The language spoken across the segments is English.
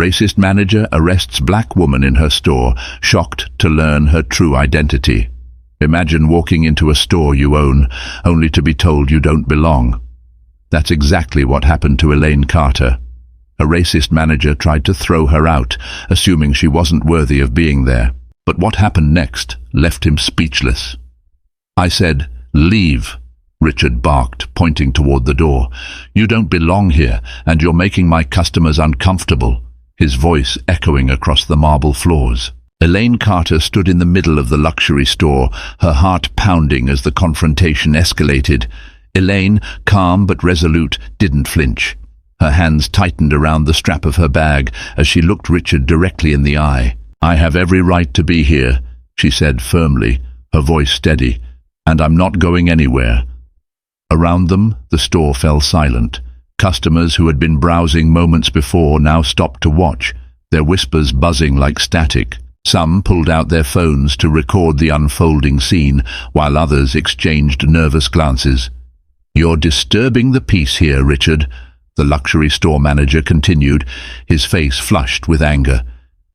Racist manager arrests black woman in her store, shocked to learn her true identity. Imagine walking into a store you own, only to be told you don't belong. That's exactly what happened to Elaine Carter. A racist manager tried to throw her out, assuming she wasn't worthy of being there. But what happened next left him speechless. "I said, 'Leave,'" Richard barked, pointing toward the door. "You don't belong here, and you're making my customers uncomfortable," his voice echoing across the marble floors. Elaine Carter stood in the middle of the luxury store, her heart pounding as the confrontation escalated. Elaine, calm but resolute, didn't flinch. Her hands tightened around the strap of her bag as she looked Richard directly in the eye. "I have every right to be here," she said firmly, her voice steady, "and I'm not going anywhere." Around them, the store fell silent. Customers who had been browsing moments before now stopped to watch, their whispers buzzing like static. Some pulled out their phones to record the unfolding scene, while others exchanged nervous glances. "You're disturbing the peace here, Richard," the luxury store manager continued, his face flushed with anger.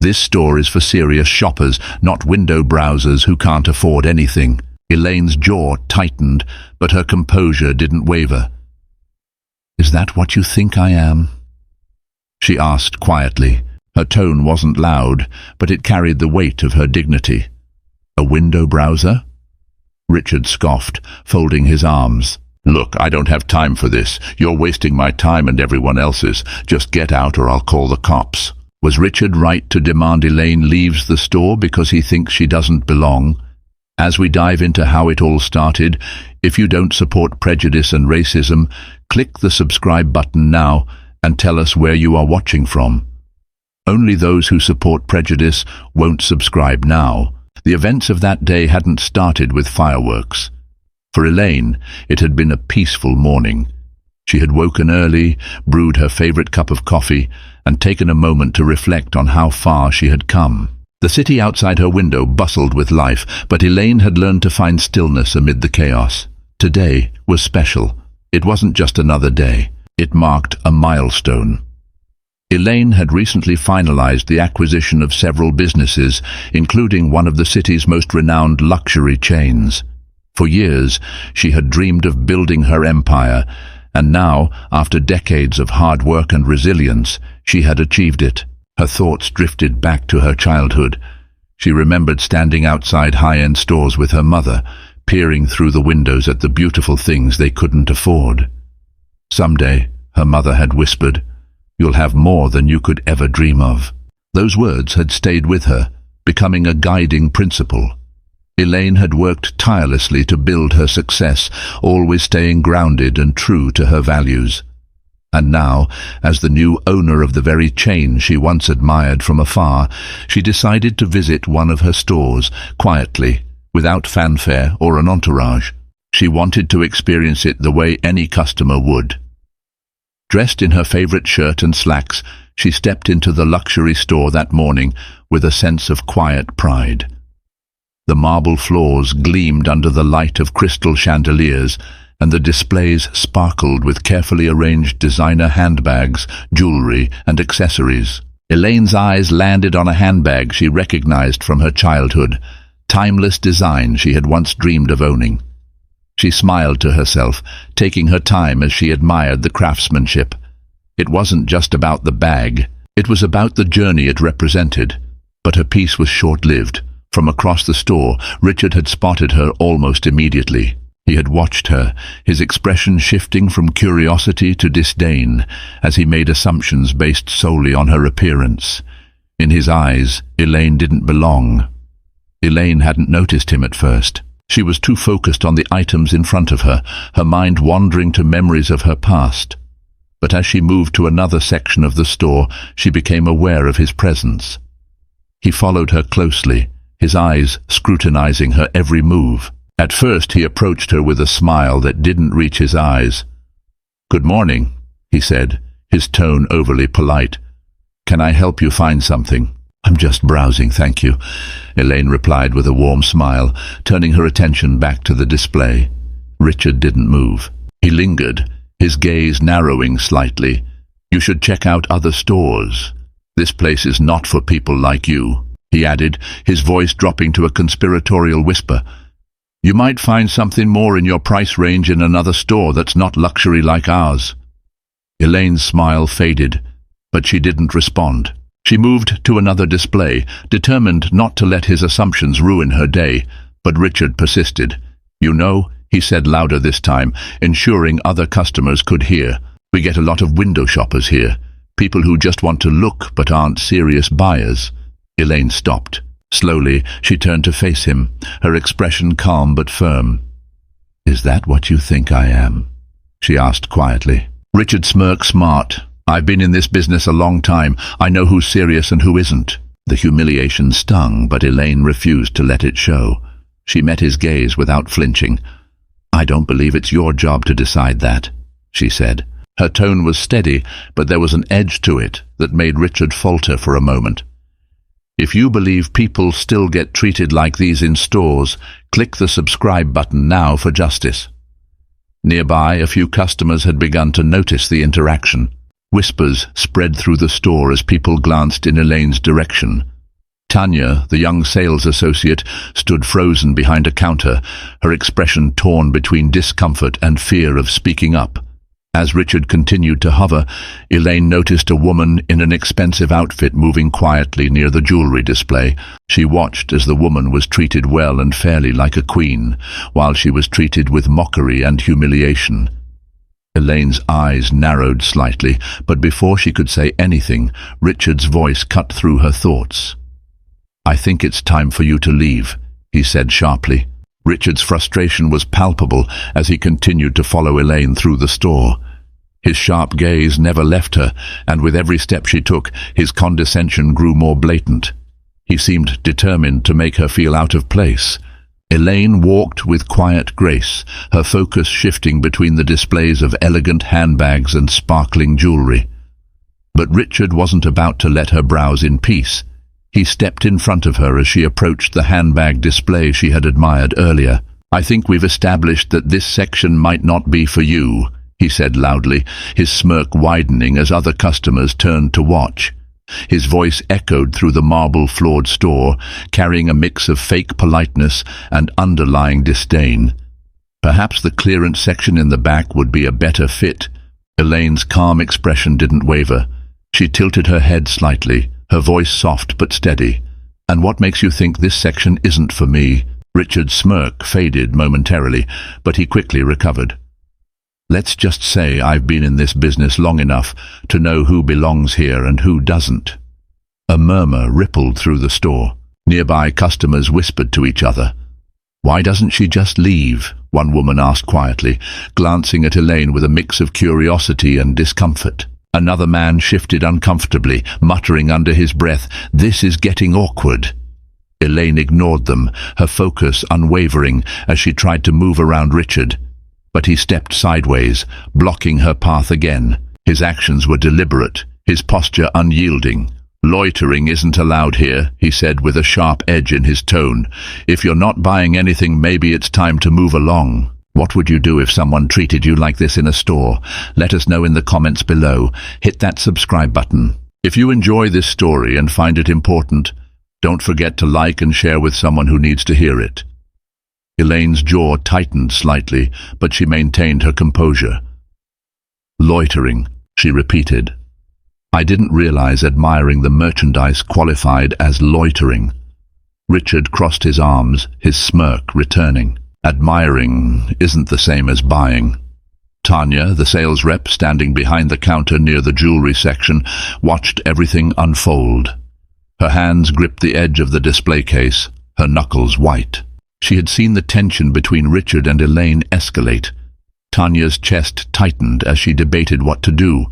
"This store is for serious shoppers, not window browsers who can't afford anything." Elaine's jaw tightened, but her composure didn't waver. "Is that what you think I am?" she asked quietly. Her tone wasn't loud, but it carried the weight of her dignity. "A window browser?" Richard scoffed, folding his arms. "Look, I don't have time for this. You're wasting my time and everyone else's. Just get out or I'll call the cops." Was Richard right to demand Elaine leaves the store because he thinks she doesn't belong? As we dive into how it all started, if you don't support prejudice and racism, click the subscribe button now and tell us where you are watching from. Only those who support prejudice won't subscribe now. The events of that day hadn't started with fireworks. For Elaine, it had been a peaceful morning. She had woken early, brewed her favorite cup of coffee, and taken a moment to reflect on how far she had come. The city outside her window bustled with life, but Elaine had learned to find stillness amid the chaos. Today was special. It wasn't just another day. It marked a milestone. Elaine had recently finalized the acquisition of several businesses, including one of the city's most renowned luxury chains. For years, she had dreamed of building her empire, and now, after decades of hard work and resilience, she had achieved it. Her thoughts drifted back to her childhood. She remembered standing outside high-end stores with her mother, peering through the windows at the beautiful things they couldn't afford. Someday, her mother had whispered, "You'll have more than you could ever dream of." Those words had stayed with her, becoming a guiding principle. Elaine had worked tirelessly to build her success, always staying grounded and true to her values. And now, as the new owner of the very chain she once admired from afar, she decided to visit one of her stores, quietly, without fanfare or an entourage. She wanted to experience it the way any customer would. Dressed in her favorite shirt and slacks, she stepped into the luxury store that morning with a sense of quiet pride. The marble floors gleamed under the light of crystal chandeliers, and the displays sparkled with carefully arranged designer handbags, jewelry, and accessories. Elaine's eyes landed on a handbag she recognized from her childhood, timeless design she had once dreamed of owning. She smiled to herself, taking her time as she admired the craftsmanship. It wasn't just about the bag, it was about the journey it represented. But her peace was short-lived. From across the store, Richard had spotted her almost immediately. He had watched her, his expression shifting from curiosity to disdain, as he made assumptions based solely on her appearance. In his eyes, Elaine didn't belong. Elaine hadn't noticed him at first. She was too focused on the items in front of her, her mind wandering to memories of her past. But as she moved to another section of the store, she became aware of his presence. He followed her closely, his eyes scrutinizing her every move. At first he approached her with a smile that didn't reach his eyes. "Good morning," he said, his tone overly polite. "Can I help you find something?" "I'm just browsing, thank you," Elaine replied with a warm smile, turning her attention back to the display. Richard didn't move. He lingered, his gaze narrowing slightly. "You should check out other stores. "This place is not for people like you," he added, his voice dropping to a conspiratorial whisper. "You might find something more in your price range in another store that's not luxury like ours." Elaine's smile faded, but she didn't respond. She moved to another display, determined not to let his assumptions ruin her day, but Richard persisted. "You know," he said louder this time, ensuring other customers could hear, "we get a lot of window shoppers here, people who just want to look but aren't serious buyers." Elaine stopped. Slowly, she turned to face him, her expression calm but firm. "Is that what you think I am?" she asked quietly. Richard smirked smart. "I've been in this business a long time. I know who's serious and who isn't." The humiliation stung, but Elaine refused to let it show. She met his gaze without flinching. "I don't believe it's your job to decide that," she said. Her tone was steady, but there was an edge to it that made Richard falter for a moment. "If you believe people still get treated like these in stores, click the subscribe button now for justice." Nearby, a few customers had begun to notice the interaction. Whispers spread through the store as people glanced in Elaine's direction. Tanya, the young sales associate, stood frozen behind a counter, her expression torn between discomfort and fear of speaking up. As Richard continued to hover, Elaine noticed a woman in an expensive outfit moving quietly near the jewelry display. She watched as the woman was treated well and fairly like a queen, while she was treated with mockery and humiliation. Elaine's eyes narrowed slightly, but before she could say anything, Richard's voice cut through her thoughts. "I think it's time for you to leave," he said sharply. Richard's frustration was palpable as he continued to follow Elaine through the store. His sharp gaze never left her, and with every step she took, his condescension grew more blatant. He seemed determined to make her feel out of place. Elaine walked with quiet grace, her focus shifting between the displays of elegant handbags and sparkling jewelry. But Richard wasn't about to let her browse in peace. He stepped in front of her as she approached the handbag display she had admired earlier. "I think we've established that this section might not be for you," he said loudly, his smirk widening as other customers turned to watch. His voice echoed through the marble-floored store, carrying a mix of fake politeness and underlying disdain. Perhaps the clearance section in the back would be a better fit. Elaine's calm expression didn't waver. She tilted her head slightly, her voice soft but steady. "And what makes you think this section isn't for me?" Richard's smirk faded momentarily, but he quickly recovered. "Let's just say I've been in this business long enough to know who belongs here and who doesn't." A murmur rippled through the store. Nearby customers whispered to each other. "Why doesn't she just leave?" one woman asked quietly, glancing at Elaine with a mix of curiosity and discomfort. Another man shifted uncomfortably, muttering under his breath, "This is getting awkward." Elaine ignored them, her focus unwavering as she tried to move around Richard. But he stepped sideways, blocking her path again. His actions were deliberate, his posture unyielding. "Loitering isn't allowed here," he said with a sharp edge in his tone. "If you're not buying anything, maybe it's time to move along." What would you do if someone treated you like this in a store? Let us know in the comments below. Hit that subscribe button. If you enjoy this story and find it important, don't forget to like and share with someone who needs to hear it. Elaine's jaw tightened slightly, but she maintained her composure. "Loitering," she repeated. "I didn't realize admiring the merchandise qualified as loitering." Richard crossed his arms, his smirk returning. "Admiring isn't the same as buying." Tanya, the sales rep standing behind the counter near the jewelry section, watched everything unfold. Her hands gripped the edge of the display case, her knuckles white. She had seen the tension between Richard and Elaine escalate. Tanya's chest tightened as she debated what to do.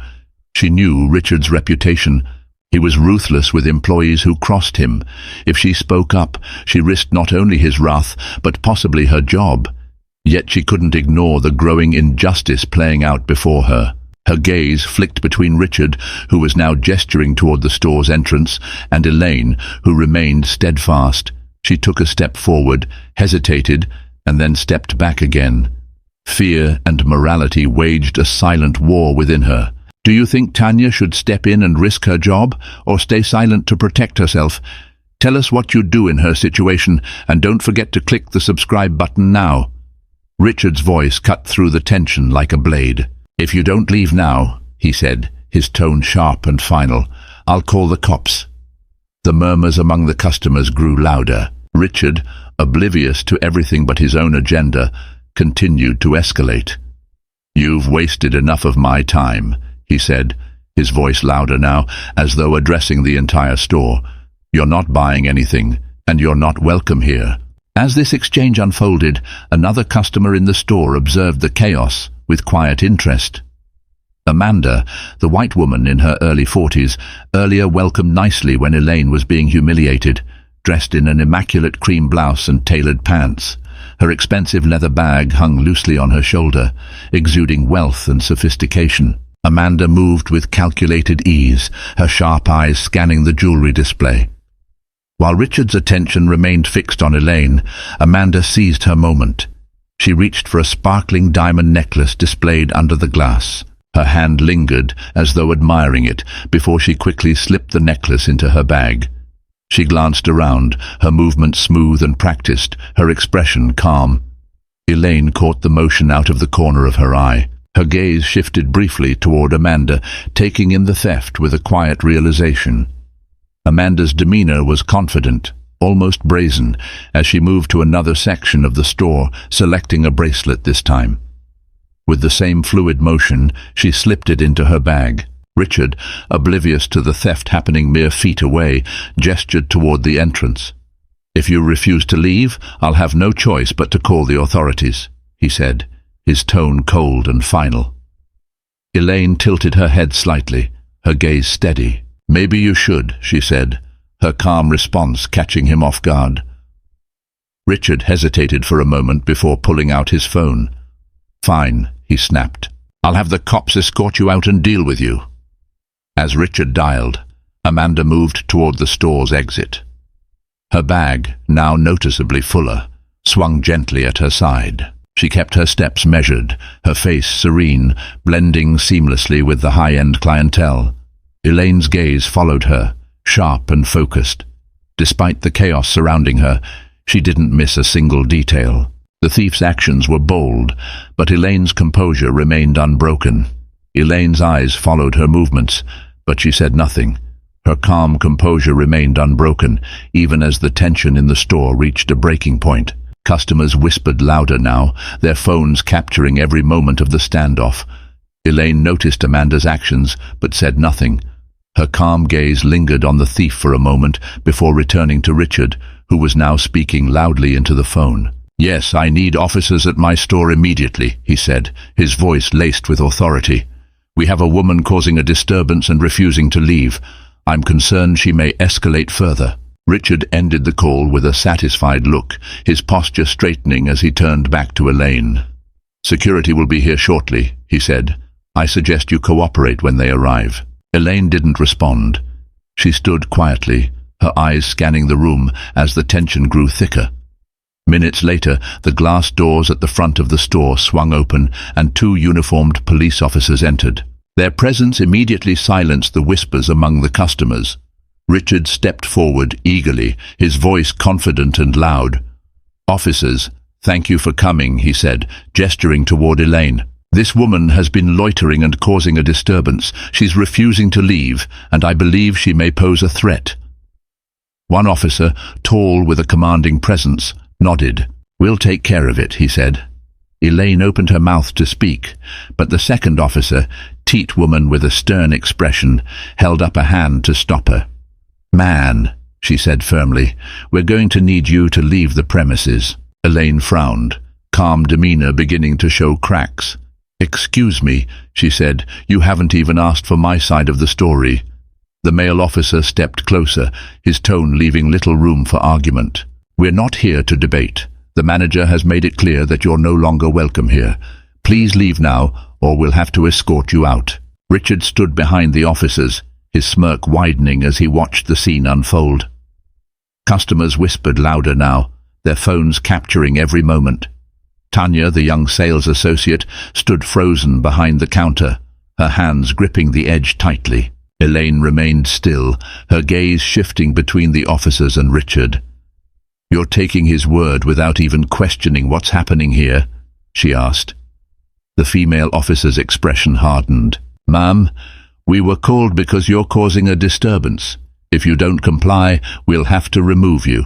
She knew Richard's reputation. He was ruthless with employees who crossed him. If she spoke up, she risked not only his wrath, but possibly her job. Yet she couldn't ignore the growing injustice playing out before her. Her gaze flicked between Richard, who was now gesturing toward the store's entrance, and Elaine, who remained steadfast. She took a step forward, hesitated, and then stepped back again. Fear and morality waged a silent war within her. Do you think Tanya should step in and risk her job, or stay silent to protect herself? Tell us what you'd do in her situation, and don't forget to click the subscribe button now. Richard's voice cut through the tension like a blade. If you don't leave now, he said, his tone sharp and final, I'll call the cops. The murmurs among the customers grew louder. Richard, oblivious to everything but his own agenda, continued to escalate. You've wasted enough of my time, he said, his voice louder now, as though addressing the entire store. You're not buying anything, and you're not welcome here. As this exchange unfolded, another customer in the store observed the chaos with quiet interest. Amanda, the white woman in her early 40s, earlier welcomed nicely when Elaine was being humiliated, dressed in an immaculate cream blouse and tailored pants. Her expensive leather bag hung loosely on her shoulder, exuding wealth and sophistication. Amanda moved with calculated ease, her sharp eyes scanning the jewelry display. While Richard's attention remained fixed on Elaine, Amanda seized her moment. She reached for a sparkling diamond necklace displayed under the glass. Her hand lingered, as though admiring it, before she quickly slipped the necklace into her bag. She glanced around, her movement smooth and practiced, her expression calm. Elaine caught the motion out of the corner of her eye. Her gaze shifted briefly toward Amanda, taking in the theft with a quiet realization. Amanda's demeanor was confident, almost brazen, as she moved to another section of the store, selecting a bracelet this time. With the same fluid motion, she slipped it into her bag. Richard, oblivious to the theft happening mere feet away, gestured toward the entrance. If you refuse to leave, I'll have no choice but to call the authorities, he said, his tone cold and final. Elaine tilted her head slightly, her gaze steady. Maybe you should, she said, her calm response catching him off guard. Richard hesitated for a moment before pulling out his phone. Fine, he snapped. I'll have the cops escort you out and deal with you. As Richard dialed, Amanda moved toward the store's exit. Her bag, now noticeably fuller, swung gently at her side. She kept her steps measured, her face serene, blending seamlessly with the high-end clientele. Elaine's gaze followed her, sharp and focused. Despite the chaos surrounding her, she didn't miss a single detail. The thief's actions were bold, but Elaine's composure remained unbroken. Elaine's eyes followed her movements, but she said nothing. Her calm composure remained unbroken, even as the tension in the store reached a breaking point. Customers whispered louder now, their phones capturing every moment of the standoff. Elaine noticed Amanda's actions, but said nothing. Her calm gaze lingered on the thief for a moment before returning to Richard, who was now speaking loudly into the phone. Yes, I need officers at my store immediately, he said, his voice laced with authority. We have a woman causing a disturbance and refusing to leave. I'm concerned she may escalate further. Richard ended the call with a satisfied look, his posture straightening as he turned back to Elaine. Security will be here shortly, he said. I suggest you cooperate when they arrive. Elaine didn't respond. She stood quietly, her eyes scanning the room as the tension grew thicker. Minutes later, the glass doors at the front of the store swung open and two uniformed police officers entered. Their presence immediately silenced the whispers among the customers. Richard stepped forward eagerly, his voice confident and loud. Officers, thank you for coming, he said, gesturing toward Elaine. This woman has been loitering and causing a disturbance. She's refusing to leave, and I believe she may pose a threat. One officer, tall with a commanding presence, nodded. We'll take care of it, he said. Elaine opened her mouth to speak, but the second officer, teat woman with a stern expression, held up a hand to stop her. Man, she said firmly, we're going to need you to leave the premises. Elaine frowned, calm demeanor beginning to show cracks. Excuse me, she said, you haven't even asked for my side of the story. The male officer stepped closer, his tone leaving little room for argument. We're not here to debate. The manager has made it clear that you're no longer welcome here. Please leave now, or we'll have to escort you out. Richard stood behind the officers, his smirk widening as he watched the scene unfold. Customers whispered louder now, their phones capturing every moment. Tanya, the young sales associate, stood frozen behind the counter, her hands gripping the edge tightly. Elaine remained still, her gaze shifting between the officers and Richard. "You're taking his word without even questioning what's happening here?" she asked. The female officer's expression hardened. "Ma'am, we were called because you're causing a disturbance. If you don't comply, we'll have to remove you."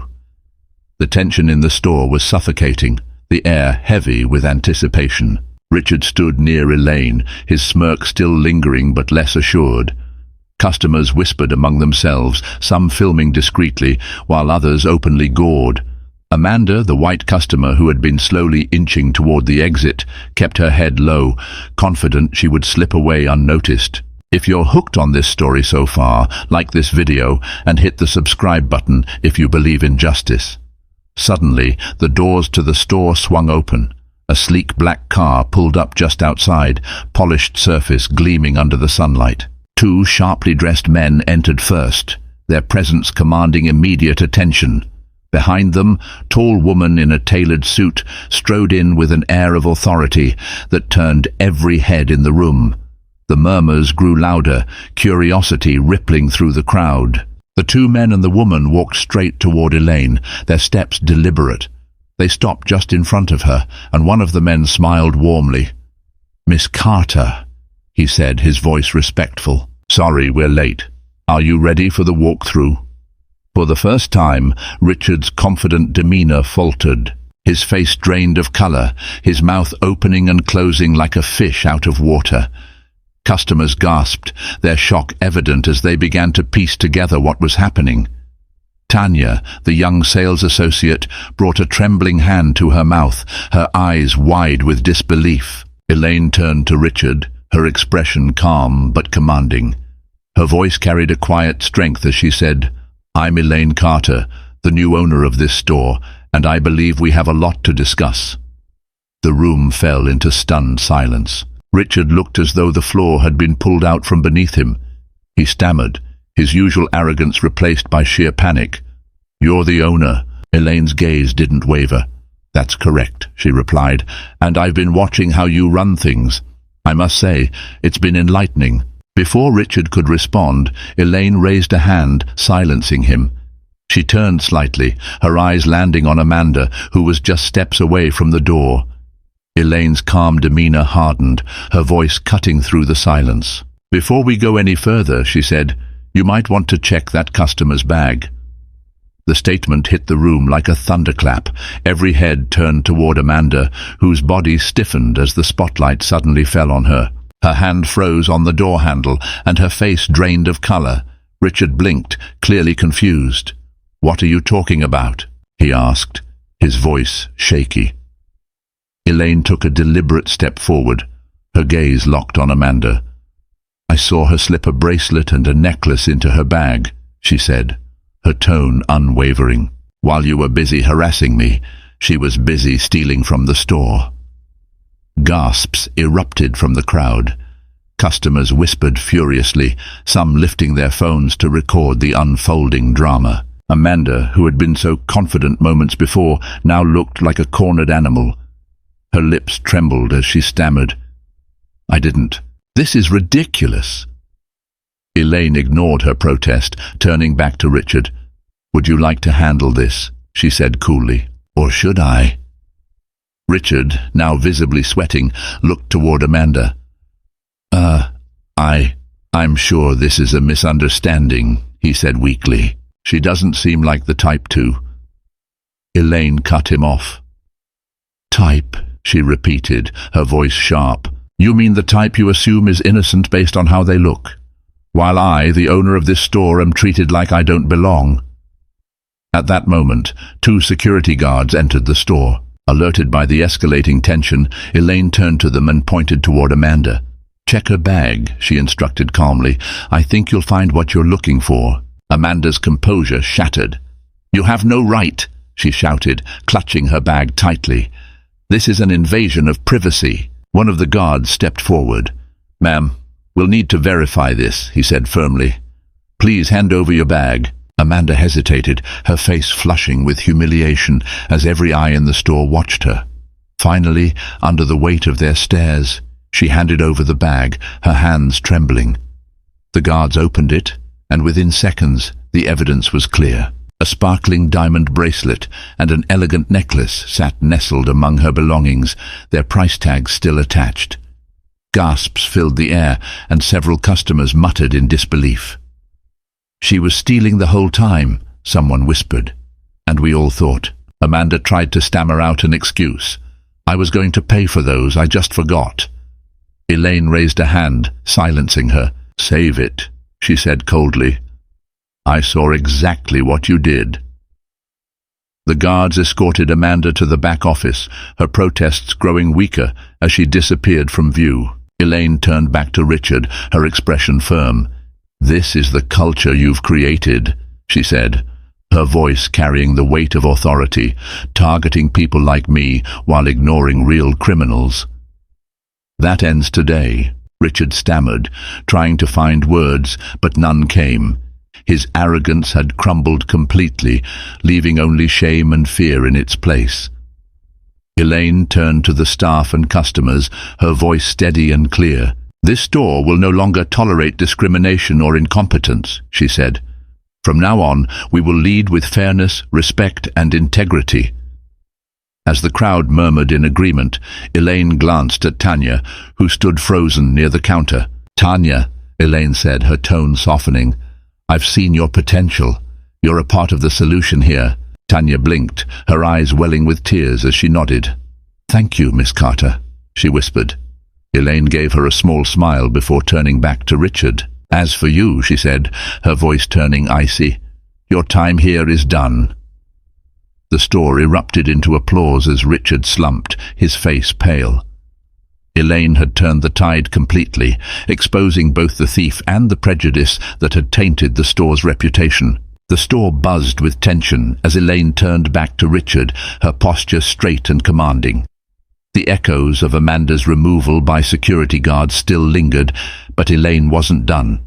The tension in the store was suffocating, the air heavy with anticipation. Richard stood near Elaine, his smirk still lingering but less assured. Customers whispered among themselves, some filming discreetly, while others openly gored. Amanda, the white customer who had been slowly inching toward the exit, kept her head low, confident she would slip away unnoticed. If you're hooked on this story so far, like this video and hit the subscribe button if you believe in justice. Suddenly, the doors to the store swung open. A sleek black car pulled up just outside, polished surface gleaming under the sunlight. Two sharply dressed men entered first, their presence commanding immediate attention. Behind them, tall woman in a tailored suit strode in with an air of authority that turned every head in the room. The murmurs grew louder, curiosity rippling through the crowd. The two men and the woman walked straight toward Elaine, their steps deliberate. They stopped just in front of her, and one of the men smiled warmly. "Miss Carter," he said, his voice respectful. "Sorry, we're late. Are you ready for the walkthrough?" For the first time, Richard's confident demeanor faltered. His face drained of color, his mouth opening and closing like a fish out of water. Customers gasped, their shock evident as they began to piece together what was happening. Tanya, the young sales associate, brought a trembling hand to her mouth, her eyes wide with disbelief. Elaine turned to Richard, her expression calm but commanding. Her voice carried a quiet strength as she said, "I'm Elaine Carter, the new owner of this store, and I believe we have a lot to discuss." The room fell into stunned silence. Richard looked as though the floor had been pulled out from beneath him. He stammered, his usual arrogance replaced by sheer panic. "You're the owner." Elaine's gaze didn't waver. "That's correct," she replied, "and I've been watching how you run things. I must say, it's been enlightening." Before Richard could respond, Elaine raised a hand, silencing him. She turned slightly, her eyes landing on Amanda, who was just steps away from the door. Elaine's calm demeanor hardened, her voice cutting through the silence. "Before we go any further," she said, "you might want to check that customer's bag." The statement hit the room like a thunderclap. Every head turned toward Amanda, whose body stiffened as the spotlight suddenly fell on her. Her hand froze on the door handle, and her face drained of color. Richard blinked, clearly confused. "What are you talking about?" he asked, his voice shaky. Elaine took a deliberate step forward, her gaze locked on Amanda. "I saw her slip a bracelet and a necklace into her bag," she said, her tone unwavering. "While you were busy harassing me, she was busy stealing from the store." Gasps erupted from the crowd. Customers whispered furiously, some lifting their phones to record the unfolding drama. Amanda, who had been so confident moments before, now looked like a cornered animal. Her lips trembled as she stammered, "I didn't. This is ridiculous." Elaine ignored her protest, turning back to Richard. "Would you like to handle this?" she said coolly. "Or should I?" Richard, now visibly sweating, looked toward Amanda. I'm sure this is a misunderstanding," he said weakly. "She doesn't seem like the type to." Elaine cut him off. "Type," she repeated, her voice sharp. "You mean the type you assume is innocent based on how they look, while I, the owner of this store, am treated like I don't belong?" At that moment, 2 security guards entered the store. Alerted by the escalating tension, Elaine turned to them and pointed toward Amanda. "Check her bag," she instructed calmly. "I think you'll find what you're looking for." Amanda's composure shattered. "You have no right," she shouted, clutching her bag tightly. "This is an invasion of privacy." One of the guards stepped forward. "Ma'am, we'll need to verify this," he said firmly. "Please hand over your bag." Amanda hesitated, her face flushing with humiliation as every eye in the store watched her. Finally, under the weight of their stares, She handed over the bag, her hands trembling. The guards opened it, and within seconds the evidence was clear. A sparkling diamond bracelet and an elegant necklace sat nestled among her belongings, their price tags still attached. Gasps filled the air, and several customers muttered in disbelief. "She was stealing the whole time," someone whispered, and we all thought. Amanda tried to stammer out an excuse. "I was going to pay for those, I just forgot." Elaine raised a hand, silencing her. "Save it," she said coldly. "I saw exactly what you did." The guards escorted Amanda to the back office, her protests growing weaker as she disappeared from view. Elaine turned back to Richard, her expression firm. "This is the culture you've created," she said, her voice carrying the weight of authority, targeting people like me while ignoring real criminals. "That ends today," Richard stammered, trying to find words, but none came. His arrogance had crumbled completely, leaving only shame and fear in its place. Elaine turned to the staff and customers, her voice steady and clear. "This store will no longer tolerate discrimination or incompetence," she said. "From now on, we will lead with fairness, respect, and integrity." As the crowd murmured in agreement, Elaine glanced at Tanya, who stood frozen near the counter. "Tanya," Elaine said, her tone softening, "I've seen your potential. You're a part of the solution here." Tanya blinked, her eyes welling with tears as she nodded. "Thank you, Miss Carter," she whispered. Elaine gave her a small smile before turning back to Richard. "As for you," she said, her voice turning icy, "your time here is done." The store erupted into applause as Richard slumped, his face pale. Elaine had turned the tide completely, exposing both the thief and the prejudice that had tainted the store's reputation. The store buzzed with tension as Elaine turned back to Richard, her posture straight and commanding. The echoes of Amanda's removal by security guards still lingered, but Elaine wasn't done.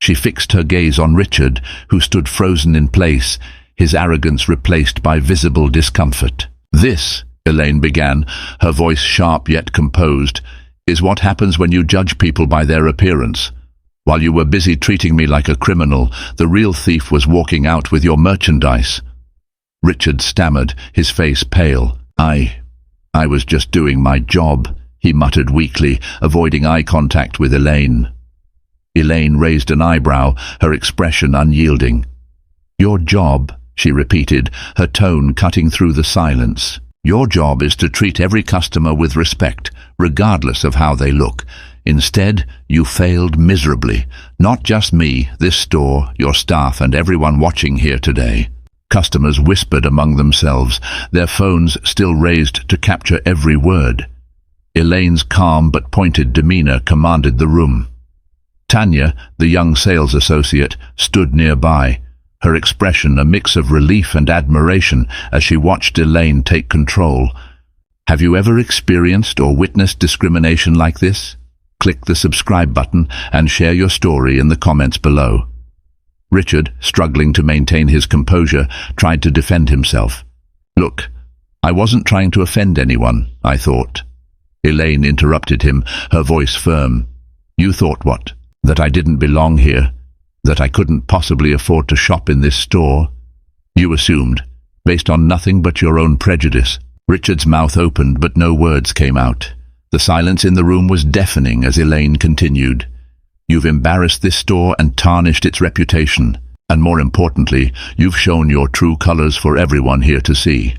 She fixed her gaze on Richard, who stood frozen in place, his arrogance replaced by visible discomfort. "This," Elaine began, her voice sharp yet composed, "is what happens when you judge people by their appearance. While you were busy treating me like a criminal, the real thief was walking out with your merchandise." Richard stammered, his face pale. I was just doing my job," he muttered weakly, avoiding eye contact with Elaine. Elaine raised an eyebrow, her expression unyielding. "Your job," she repeated, her tone cutting through the silence. "Your job is to treat every customer with respect, regardless of how they look. Instead, you failed miserably. Not just me, this store, your staff, and everyone watching here today." Customers whispered among themselves, their phones still raised to capture every word. Elaine's calm but pointed demeanor commanded the room. Tanya, the young sales associate, stood nearby, her expression a mix of relief and admiration as she watched Elaine take control. "Have you ever experienced or witnessed discrimination like this? Click the subscribe button and share your story in the comments below." Richard, struggling to maintain his composure, tried to defend himself. "Look, I wasn't trying to offend anyone, I thought." Elaine interrupted him, her voice firm. "You thought what? That I didn't belong here? That I couldn't possibly afford to shop in this store? You assumed, based on nothing but your own prejudice." Richard's mouth opened, but no words came out. The silence in the room was deafening as Elaine continued. "You've embarrassed this store and tarnished its reputation. And more importantly, you've shown your true colors for everyone here to see."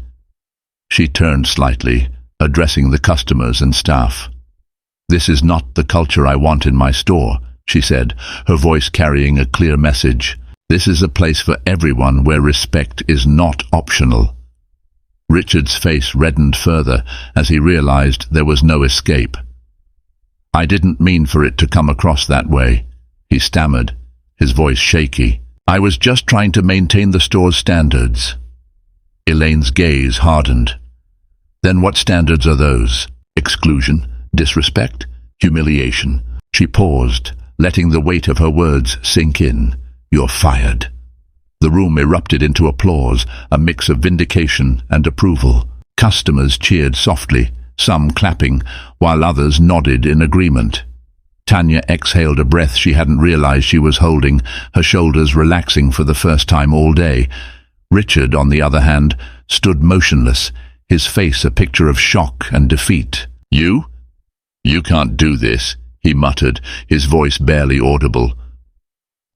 She turned slightly, addressing the customers and staff. "This is not the culture I want in my store," she said, her voice carrying a clear message. "This is a place for everyone where respect is not optional." Richard's face reddened further as he realized there was no escape. "I didn't mean for it to come across that way," he stammered, his voice shaky. "I was just trying to maintain the store's standards." Elaine's gaze hardened. "Then what standards are those? Exclusion? Disrespect? Humiliation?" She paused, letting the weight of her words sink in. "You're fired." The room erupted into applause, a mix of vindication and approval. Customers cheered softly, some clapping, while others nodded in agreement. Tanya exhaled a breath she hadn't realized she was holding, her shoulders relaxing for the first time all day. Richard, on the other hand, stood motionless, his face a picture of shock and defeat. "You? You can't do this," he muttered, his voice barely audible.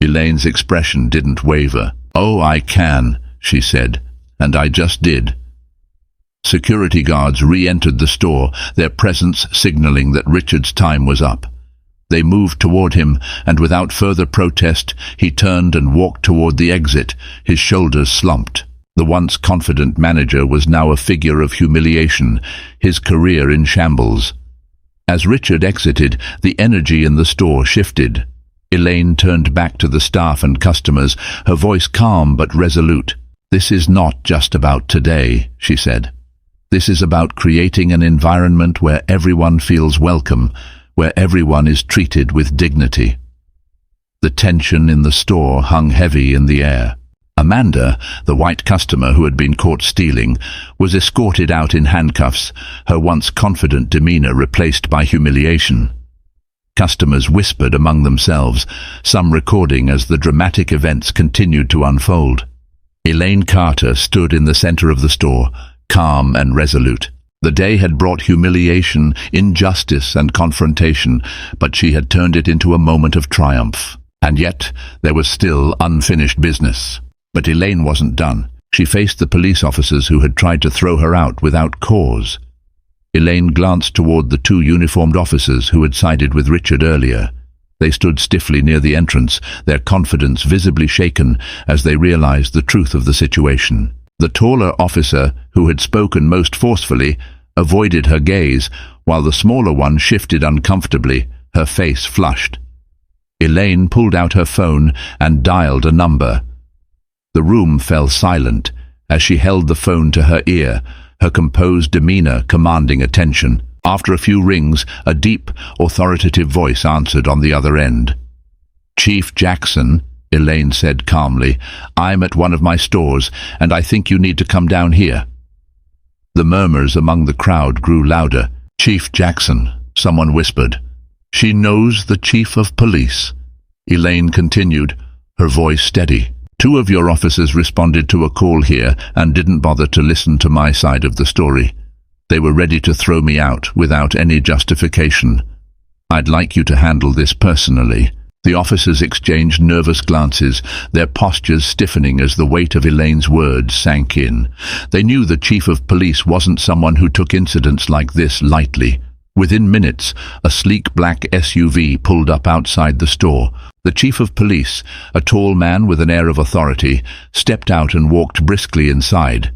Elaine's expression didn't waver. "Oh, I can," she said, "and I just did." Security guards re-entered the store, their presence signaling that Richard's time was up. They moved toward him, and without further protest, he turned and walked toward the exit, his shoulders slumped. The once confident manager was now a figure of humiliation, his career in shambles. As Richard exited, the energy in the store shifted. Elaine turned back to the staff and customers, her voice calm but resolute. "This is not just about today," she said. "This is about creating an environment where everyone feels welcome, where everyone is treated with dignity." The tension in the store hung heavy in the air. Amanda, the white customer who had been caught stealing, was escorted out in handcuffs, her once confident demeanor replaced by humiliation. Customers whispered among themselves, some recording as the dramatic events continued to unfold. Elaine Carter stood in the center of the store, calm and resolute. The day had brought humiliation, injustice, and confrontation, but she had turned it into a moment of triumph. And yet, there was still unfinished business. But Elaine wasn't done. She faced the police officers who had tried to throw her out without cause. Elaine glanced toward the two uniformed officers who had sided with Richard earlier. They stood stiffly near the entrance, their confidence visibly shaken as they realized the truth of the situation. The taller officer, who had spoken most forcefully, avoided her gaze, while the smaller one shifted uncomfortably, her face flushed. Elaine pulled out her phone and dialed a number. The room fell silent as she held the phone to her ear, her composed demeanor commanding attention. After a few rings, a deep, authoritative voice answered on the other end. "Chief Jackson," Elaine said calmly, "I'm at one of my stores, and I think you need to come down here." The murmurs among the crowd grew louder. "Chief Jackson," someone whispered. "She knows the chief of police," Elaine continued, her voice steady. "Two of your officers responded to a call here and didn't bother to listen to my side of the story. They were ready to throw me out without any justification. I'd like you to handle this personally." The officers exchanged nervous glances, their postures stiffening as the weight of Elaine's words sank in. They knew the chief of police wasn't someone who took incidents like this lightly. Within minutes, a sleek black SUV pulled up outside the store. The chief of police, a tall man with an air of authority, stepped out and walked briskly inside.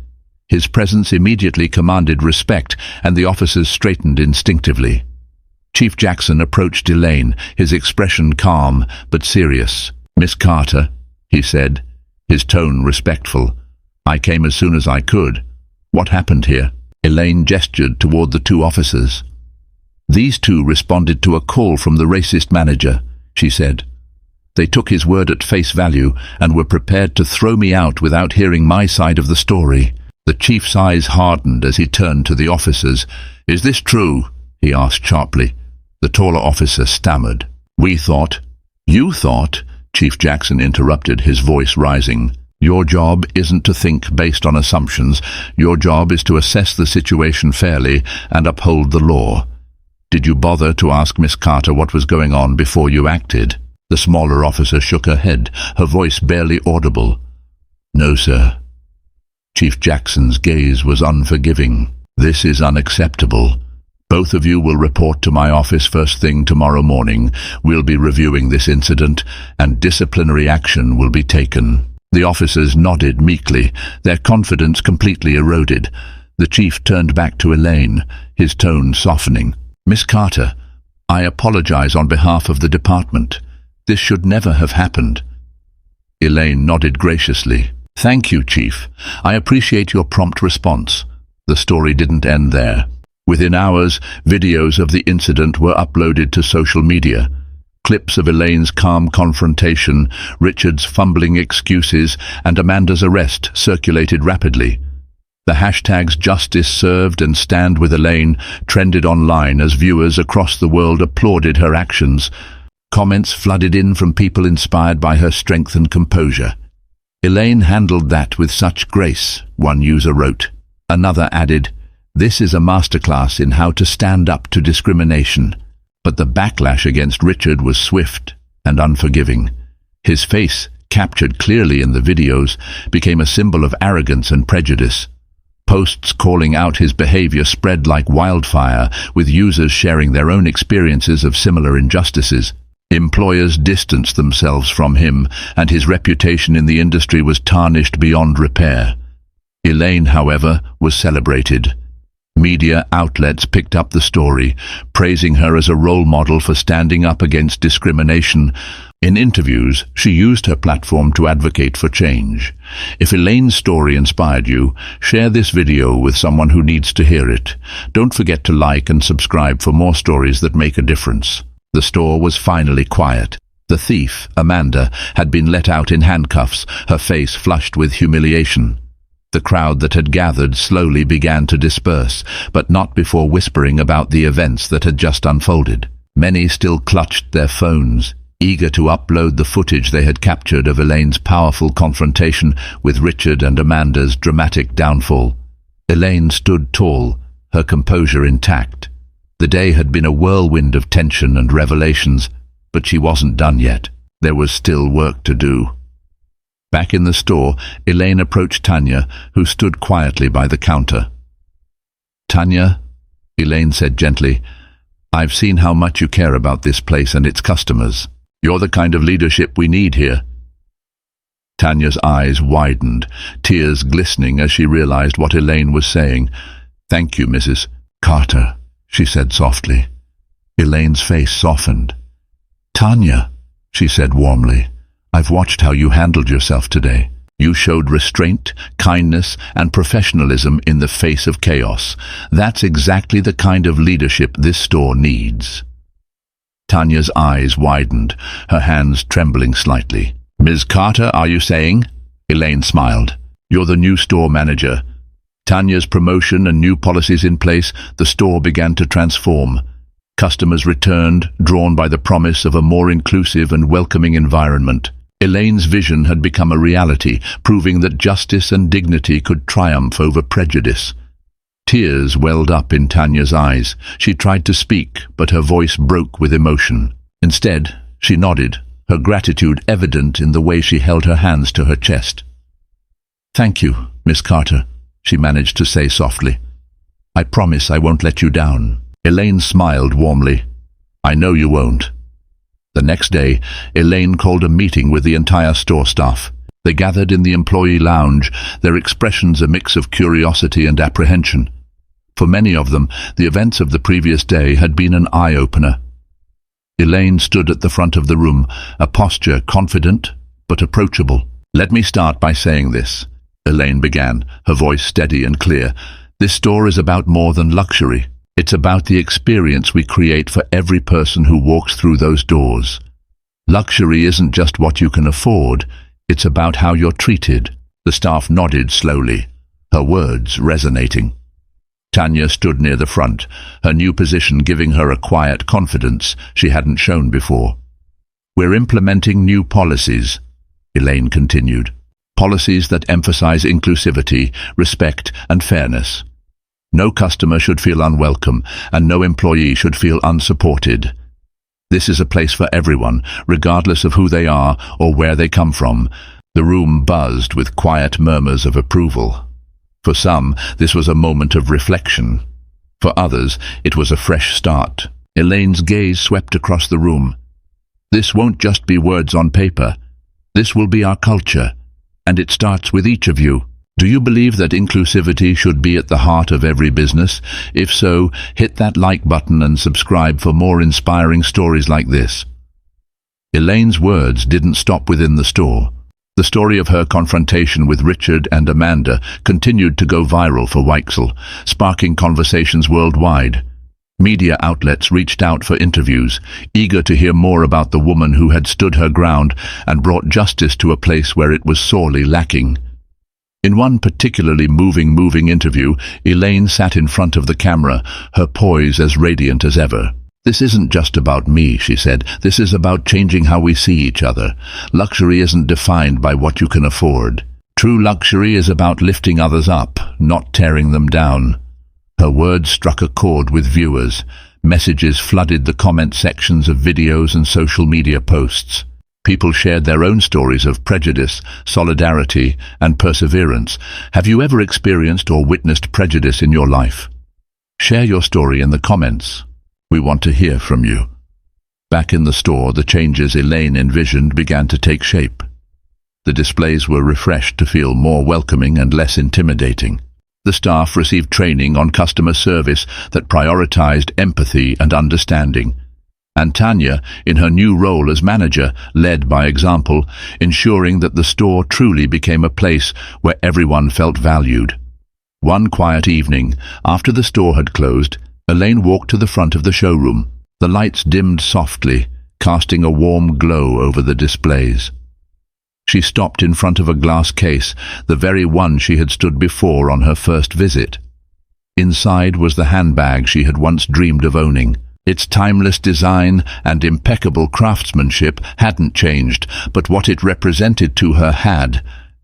His presence immediately commanded respect, and the officers straightened instinctively. Chief Jackson approached Elaine, his expression calm but serious. "Miss Carter," he said, his tone respectful. "I came as soon as I could. What happened here?" Elaine gestured toward the two officers. "These two responded to a call from the racist manager," she said. "They took his word at face value and were prepared to throw me out without hearing my side of the story." The chief's eyes hardened as he turned to the officers. "Is this true?" he asked sharply. The taller officer stammered. "We thought—" "You thought," Chief Jackson interrupted, his voice rising. "Your job isn't to think based on assumptions. Your job is to assess the situation fairly and uphold the law. Did you bother to ask Miss Carter what was going on before you acted?" The smaller officer shook her head, her voice barely audible. "No, sir." Chief Jackson's gaze was unforgiving. "This is unacceptable. Both of you will report to my office first thing tomorrow morning. We'll be reviewing this incident, and disciplinary action will be taken." The officers nodded meekly, their confidence completely eroded. The chief turned back to Elaine, his tone softening. "Miss Carter, I apologize on behalf of the department. This should never have happened." Elaine nodded graciously. "Thank you, Chief. I appreciate your prompt response." The story didn't end there. Within hours, videos of the incident were uploaded to social media. Clips of Elaine's calm confrontation, Richard's fumbling excuses, and Amanda's arrest circulated rapidly. The hashtags Justice Served and Stand With Elaine trended online as viewers across the world applauded her actions. Comments flooded in from people inspired by her strength and composure. "Elaine handled that with such grace," one user wrote. Another added, "This is a masterclass in how to stand up to discrimination." But the backlash against Richard was swift and unforgiving. His face, captured clearly in the videos, became a symbol of arrogance and prejudice. Posts calling out his behavior spread like wildfire, with users sharing their own experiences of similar injustices. Employers distanced themselves from him, and his reputation in the industry was tarnished beyond repair. Elaine, however, was celebrated. Media outlets picked up the story, praising her as a role model for standing up against discrimination. In interviews, she used her platform to advocate for change. If Elaine's story inspired you, share this video with someone who needs to hear it. Don't forget to like and subscribe for more stories that make a difference. The store was finally quiet. The thief, Amanda, had been let out in handcuffs, her face flushed with humiliation. The crowd that had gathered slowly began to disperse, but not before whispering about the events that had just unfolded. Many still clutched their phones, eager to upload the footage they had captured of Elaine's powerful confrontation with Richard and Amanda's dramatic downfall. Elaine stood tall, her composure intact. The day had been a whirlwind of tension and revelations, but she wasn't done yet. There was still work to do. Back in the store, Elaine approached Tanya, who stood quietly by the counter. "Tanya," Elaine said gently, "I've seen how much you care about this place and its customers. You're the kind of leadership we need here." Tanya's eyes widened, tears glistening as she realized what Elaine was saying. "Thank you, Mrs. Carter," she said softly. Elaine's face softened. "Tanya," she said warmly, "I've watched how you handled yourself today. You showed restraint, kindness, and professionalism in the face of chaos. That's exactly the kind of leadership this store needs." Tanya's eyes widened, her hands trembling slightly. "Ms. Carter, are you saying?" Elaine smiled. "You're the new store manager." Tanya's promotion and new policies in place, the store began to transform. Customers returned, drawn by the promise of a more inclusive and welcoming environment. Elaine's vision had become a reality, proving that justice and dignity could triumph over prejudice. Tears welled up in Tanya's eyes. She tried to speak, but her voice broke with emotion. Instead, she nodded, her gratitude evident in the way she held her hands to her chest. "Thank you, Miss Carter," she managed to say softly. "I promise I won't let you down." Elaine smiled warmly. "I know you won't." The next day, Elaine called a meeting with the entire store staff. They gathered in the employee lounge, their expressions a mix of curiosity and apprehension. For many of them, the events of the previous day had been an eye-opener. Elaine stood at the front of the room, a posture confident but approachable. "Let me start by saying this," Elaine began, her voice steady and clear. "This store is about more than luxury. It's about the experience we create for every person who walks through those doors. Luxury isn't just what you can afford, it's about how you're treated." The staff nodded slowly, her words resonating. Tanya stood near the front, her new position giving her a quiet confidence she hadn't shown before. "We're implementing new policies," Elaine continued. "Policies that emphasize inclusivity, respect, and fairness. No customer should feel unwelcome, and no employee should feel unsupported. This is a place for everyone, regardless of who they are or where they come from." The room buzzed with quiet murmurs of approval. For some, this was a moment of reflection. For others, it was a fresh start. Elaine's gaze swept across the room. "This won't just be words on paper. This will be our culture, and it starts with each of you. Do you believe that inclusivity should be at the heart of every business? If so, hit that like button and subscribe for more inspiring stories like this." Elaine's words didn't stop within the store. The story of her confrontation with Richard and Amanda continued to go viral for Weichsel, sparking conversations worldwide. Media outlets reached out for interviews, eager to hear more about the woman who had stood her ground and brought justice to a place where it was sorely lacking. In one particularly moving interview, Elaine sat in front of the camera, her poise as radiant as ever. "This isn't just about me," she said. "This is about changing how we see each other. Luxury isn't defined by what you can afford. True luxury is about lifting others up, not tearing them down." Her words struck a chord with viewers. Messages flooded the comment sections of videos and social media posts. People shared their own stories of prejudice, solidarity, and perseverance. Have you ever experienced or witnessed prejudice in your life? Share your story in the comments. We want to hear from you. Back in the store, the changes Elaine envisioned began to take shape. The displays were refreshed to feel more welcoming and less intimidating. The staff received training on customer service that prioritized empathy and understanding. And Tanya, in her new role as manager, led by example, ensuring that the store truly became a place where everyone felt valued. One quiet evening, after the store had closed, Elaine walked to the front of the showroom. The lights dimmed softly, casting a warm glow over the displays. She stopped in front of a glass case, the very one she had stood before on her first visit. Inside was the handbag she had once dreamed of owning. Its timeless design and impeccable craftsmanship hadn't changed, but what it represented to her had.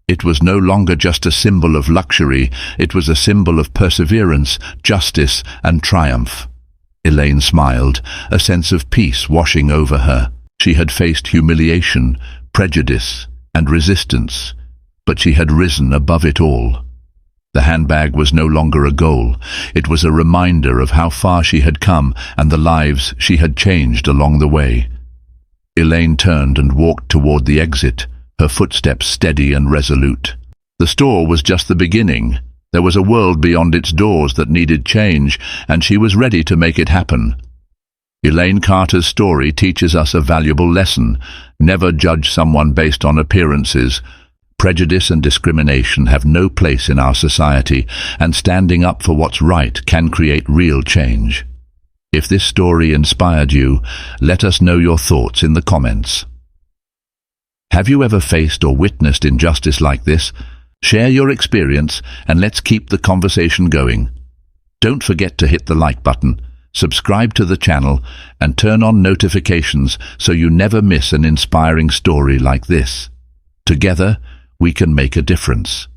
It was no longer just a symbol of luxury, it was a symbol of perseverance, justice, and triumph. Elaine smiled, a sense of peace washing over her. She had faced humiliation, prejudice, and resistance, but she had risen above it all. The handbag was no longer a goal. It was a reminder of how far she had come and the lives she had changed along the way. Elaine turned and walked toward the exit, her footsteps steady and resolute. The store was just the beginning. There was a world beyond its doors that needed change, and she was ready to make it happen. Elaine Carter's story teaches us a valuable lesson. Never judge someone based on appearances. Prejudice and discrimination have no place in our society, and standing up for what's right can create real change. If this story inspired you, let us know your thoughts in the comments. Have you ever faced or witnessed injustice like this? Share your experience and let's keep the conversation going. Don't forget to hit the like button, subscribe to the channel, and turn on notifications so you never miss an inspiring story like this. Together, we can make a difference.